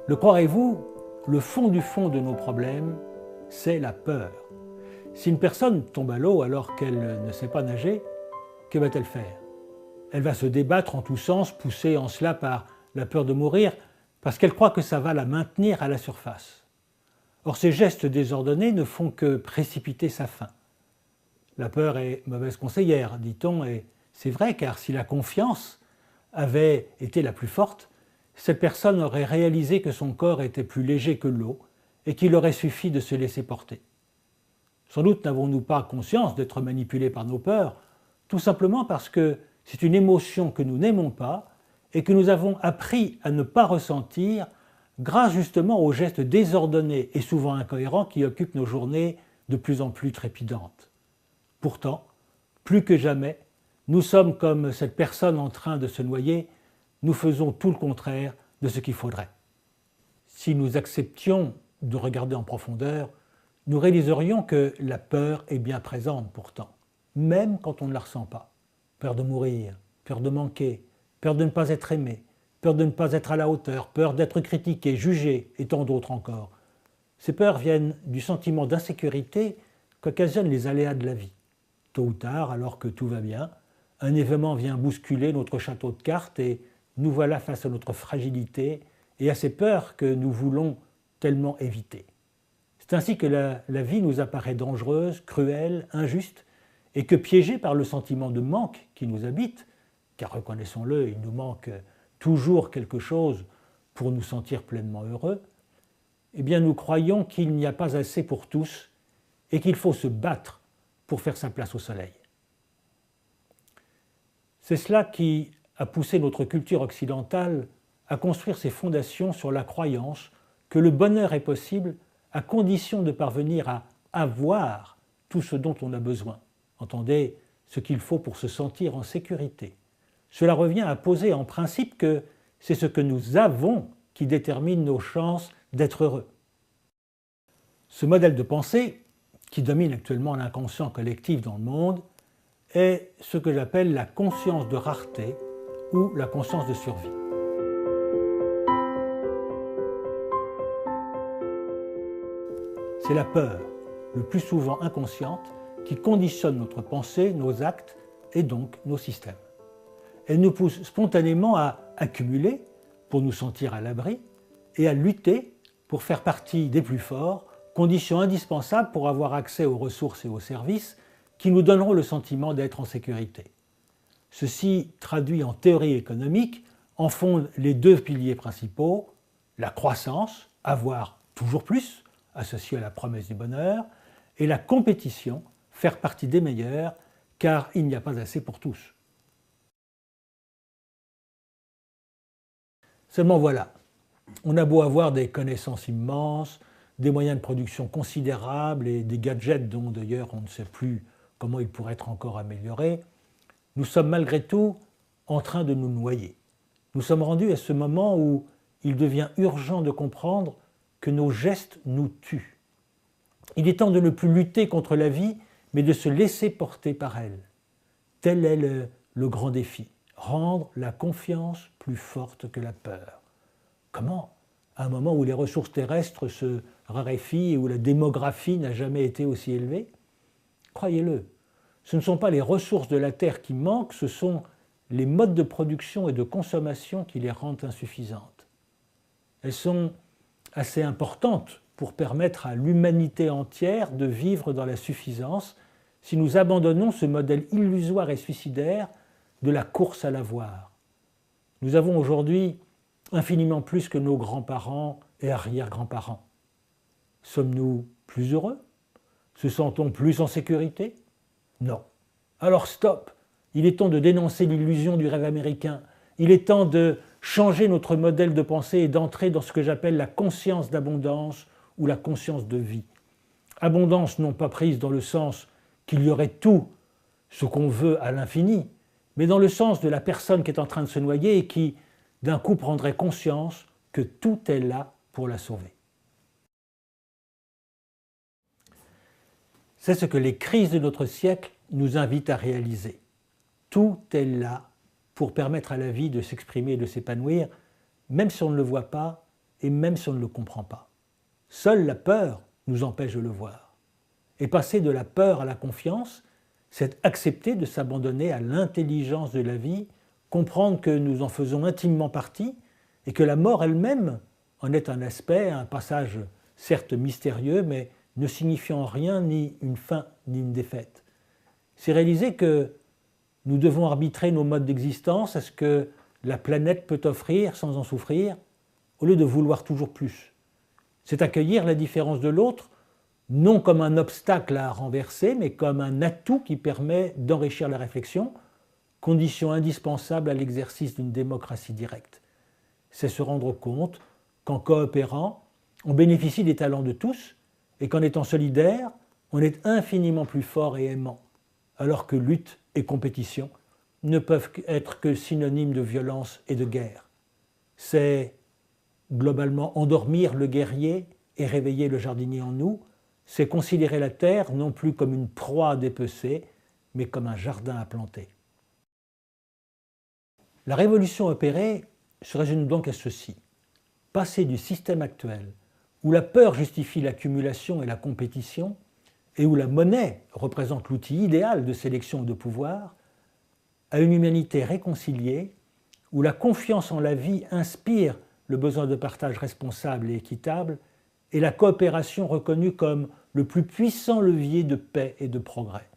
Le croirez-vous, le fond du fond de nos problèmes, c'est la peur. Si une personne tombe à l'eau alors qu'elle ne sait pas nager, que va-t-elle faire? Elle va se débattre en tous sens, poussée en cela par la peur de mourir, parce qu'elle croit que ça va la maintenir à la surface. Or, ces gestes désordonnés ne font que précipiter sa fin. La peur est mauvaise conseillère, dit-on, et c'est vrai, car si la confiance avait été la plus forte, cette personne aurait réalisé que son corps était plus léger que l'eau et qu'il aurait suffi de se laisser porter. Sans doute n'avons-nous pas conscience d'être manipulés par nos peurs, tout simplement parce que c'est une émotion que nous n'aimons pas et que nous avons appris à ne pas ressentir grâce justement aux gestes désordonnés et souvent incohérents qui occupent nos journées de plus en plus trépidantes. Pourtant, plus que jamais, nous sommes comme cette personne en train de se noyer, nous faisons tout le contraire de ce qu'il faudrait. Si nous acceptions de regarder en profondeur, nous réaliserions que la peur est bien présente pourtant, même quand on ne la ressent pas. Peur de mourir, peur de manquer, peur de ne pas être aimé, peur de ne pas être à la hauteur, peur d'être critiqué, jugé et tant d'autres encore. Ces peurs viennent du sentiment d'insécurité qu'occasionnent les aléas de la vie. Tôt ou tard, alors que tout va bien, un événement vient bousculer notre château de cartes et nous voilà face à notre fragilité et à ces peurs que nous voulons tellement éviter. C'est ainsi que la vie nous apparaît dangereuse, cruelle, injuste, et que piégée par le sentiment de manque qui nous habite, car reconnaissons-le, il nous manque toujours quelque chose pour nous sentir pleinement heureux, eh bien nous croyons qu'il n'y a pas assez pour tous et qu'il faut se battre pour faire sa place au soleil. C'est cela qui a poussé notre culture occidentale à construire ses fondations sur la croyance que le bonheur est possible à condition de parvenir à avoir tout ce dont on a besoin. Entendez, ce qu'il faut pour se sentir en sécurité. Cela revient à poser en principe que c'est ce que nous avons qui détermine nos chances d'être heureux. Ce modèle de pensée, qui domine actuellement l'inconscient collectif dans le monde, est ce que j'appelle la conscience de rareté ou la conscience de survie. C'est la peur, le plus souvent inconsciente, qui conditionne notre pensée, nos actes et donc nos systèmes. Elle nous pousse spontanément à accumuler pour nous sentir à l'abri et à lutter pour faire partie des plus forts, condition indispensable pour avoir accès aux ressources et aux services qui nous donneront le sentiment d'être en sécurité. Ceci, traduit en théorie économique, en fonde les deux piliers principaux, la croissance, avoir toujours plus, associé à la promesse du bonheur, et la compétition, faire partie des meilleurs, car il n'y a pas assez pour tous. Seulement voilà, on a beau avoir des connaissances immenses, des moyens de production considérables et des gadgets dont d'ailleurs on ne sait plus comment ils pourraient être encore améliorés, nous sommes malgré tout en train de nous noyer. Nous sommes rendus à ce moment où il devient urgent de comprendre que nos gestes nous tuent. Il est temps de ne plus lutter contre la vie, mais de se laisser porter par elle. Tel est le grand défi, rendre la confiance plus forte que la peur. Comment? À un moment où les ressources terrestres se raréfient et où la démographie n'a jamais été aussi élevée? Croyez-le, ce ne sont pas les ressources de la Terre qui manquent, ce sont les modes de production et de consommation qui les rendent insuffisantes. Elles sont assez importantes pour permettre à l'humanité entière de vivre dans la suffisance si nous abandonnons ce modèle illusoire et suicidaire de la course à l'avoir. Nous avons aujourd'hui infiniment plus que nos grands-parents et arrière-grands-parents. Sommes-nous plus heureux? Se sent-on plus en sécurité? Non. Alors stop! Il est temps de dénoncer l'illusion du rêve américain. Il est temps de changer notre modèle de pensée et d'entrer dans ce que j'appelle la conscience d'abondance ou la conscience de vie. Abondance non pas prise dans le sens qu'il y aurait tout ce qu'on veut à l'infini, mais dans le sens de la personne qui est en train de se noyer et qui, d'un coup, prendrait conscience que tout est là pour la sauver. C'est ce que les crises de notre siècle nous invitent à réaliser. Tout est là pour permettre à la vie de s'exprimer et de s'épanouir, même si on ne le voit pas et même si on ne le comprend pas. Seule la peur nous empêche de le voir. Et passer de la peur à la confiance, c'est accepter de s'abandonner à l'intelligence de la vie, comprendre que nous en faisons intimement partie et que la mort elle-même en est un aspect, un passage certes mystérieux, mais ne signifiant en rien ni une fin ni une défaite. C'est réaliser que nous devons arbitrer nos modes d'existence à ce que la planète peut offrir sans en souffrir, au lieu de vouloir toujours plus. C'est accueillir la différence de l'autre, non comme un obstacle à renverser, mais comme un atout qui permet d'enrichir la réflexion, condition indispensable à l'exercice d'une démocratie directe. C'est se rendre compte qu'en coopérant, on bénéficie des talents de tous et qu'en étant solidaire, on est infiniment plus fort et aimant, alors que lutte et compétition ne peuvent être que synonymes de violence et de guerre. C'est globalement endormir le guerrier et réveiller le jardinier en nous, c'est considérer la terre non plus comme une proie à dépecer, mais comme un jardin à planter. La révolution opérée se résume donc à ceci. Passer du système actuel, où la peur justifie l'accumulation et la compétition, et où la monnaie représente l'outil idéal de sélection ou de pouvoir, à une humanité réconciliée, où la confiance en la vie inspire le besoin de partage responsable et équitable, et la coopération reconnue comme le plus puissant levier de paix et de progrès.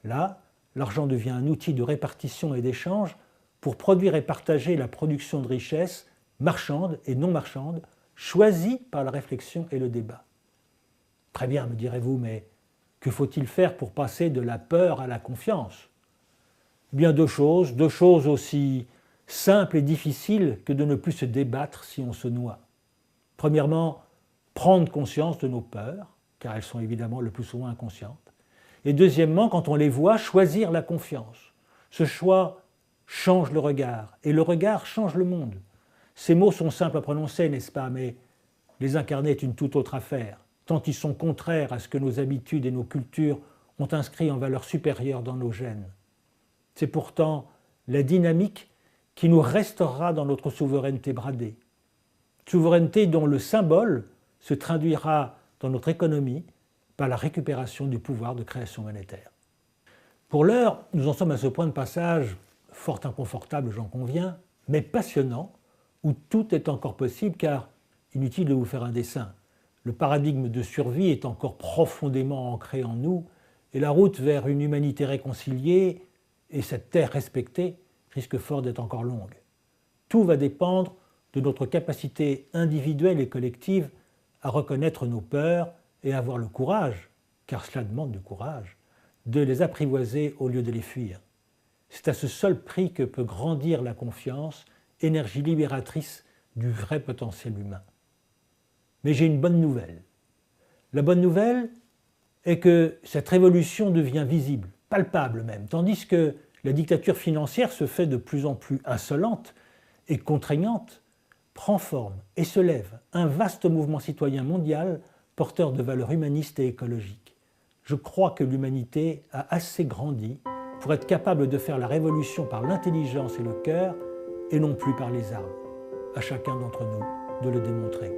Là, l'argent devient un outil de répartition et d'échange pour produire et partager la production de richesses marchandes et non marchandes, choisies par la réflexion et le débat. Très bien, me direz-vous, mais que faut-il faire pour passer de la peur à la confiance? Bien deux choses aussi simples et difficiles que de ne plus se débattre si on se noie. Premièrement, prendre conscience de nos peurs, car elles sont évidemment le plus souvent inconscientes. Et deuxièmement, quand on les voit, choisir la confiance. Ce choix change le regard, et le regard change le monde. Ces mots sont simples à prononcer, n'est-ce pas, mais les incarner est une toute autre affaire, tant ils sont contraires à ce que nos habitudes et nos cultures ont inscrit en valeur supérieure dans nos gènes. C'est pourtant la dynamique qui nous restaurera dans notre souveraineté bradée. Souveraineté dont le symbole se traduira dans notre économie par la récupération du pouvoir de création monétaire. Pour l'heure, nous en sommes à ce point de passage, fort inconfortable, j'en conviens, mais passionnant, où tout est encore possible, car inutile de vous faire un dessin. Le paradigme de survie est encore profondément ancré en nous, et la route vers une humanité réconciliée et cette terre respectée risque fort d'être encore longue. Tout va dépendre de notre capacité individuelle et collective à reconnaître nos peurs et à avoir le courage, car cela demande du courage, de les apprivoiser au lieu de les fuir. C'est à ce seul prix que peut grandir la confiance, énergie libératrice du vrai potentiel humain. Mais j'ai une bonne nouvelle. La bonne nouvelle est que cette révolution devient visible, palpable même, tandis que la dictature financière se fait de plus en plus insolente et contraignante, prend forme et se lève un vaste mouvement citoyen mondial porteur de valeurs humanistes et écologiques. Je crois que l'humanité a assez grandi pour être capable de faire la révolution par l'intelligence et le cœur et non plus par les armes. À chacun d'entre nous de le démontrer.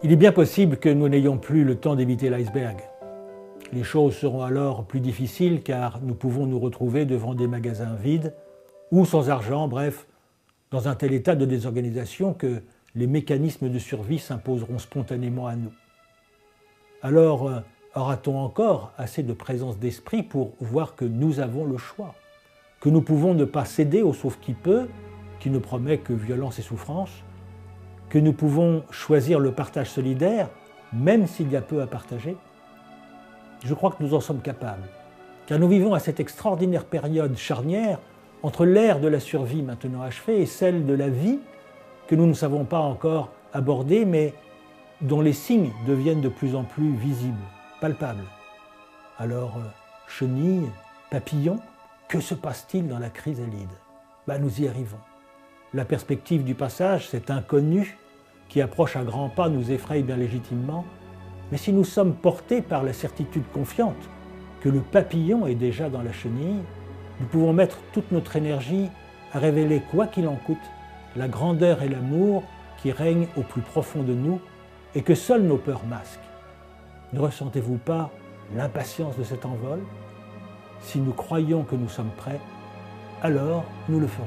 Il est bien possible que nous n'ayons plus le temps d'éviter l'iceberg. Les choses seront alors plus difficiles car nous pouvons nous retrouver devant des magasins vides ou sans argent, bref, dans un tel état de désorganisation que les mécanismes de survie s'imposeront spontanément à nous. Alors, aura-t-on encore assez de présence d'esprit pour voir que nous avons le choix, que nous pouvons ne pas céder au sauve-qui-peut, qui ne promet que violence et souffrance, que nous pouvons choisir le partage solidaire, même s'il y a peu à partager? Je crois que nous en sommes capables, car nous vivons à cette extraordinaire période charnière entre l'ère de la survie maintenant achevée et celle de la vie que nous ne savons pas encore aborder, mais dont les signes deviennent de plus en plus visibles, palpables. Alors, chenilles, papillons, que se passe-t-il dans la chrysalide? Nous y arrivons. La perspective du passage, cet inconnu qui approche à grands pas, nous effraie bien légitimement, mais si nous sommes portés par la certitude confiante que le papillon est déjà dans la chenille, Nous pouvons mettre toute notre énergie à révéler, quoi qu'il en coûte, la grandeur et l'amour qui règnent au plus profond de nous et que seules nos peurs masquent. Ne ressentez-vous pas l'impatience de cet envol? Si nous croyons que nous sommes prêts, alors nous le ferons.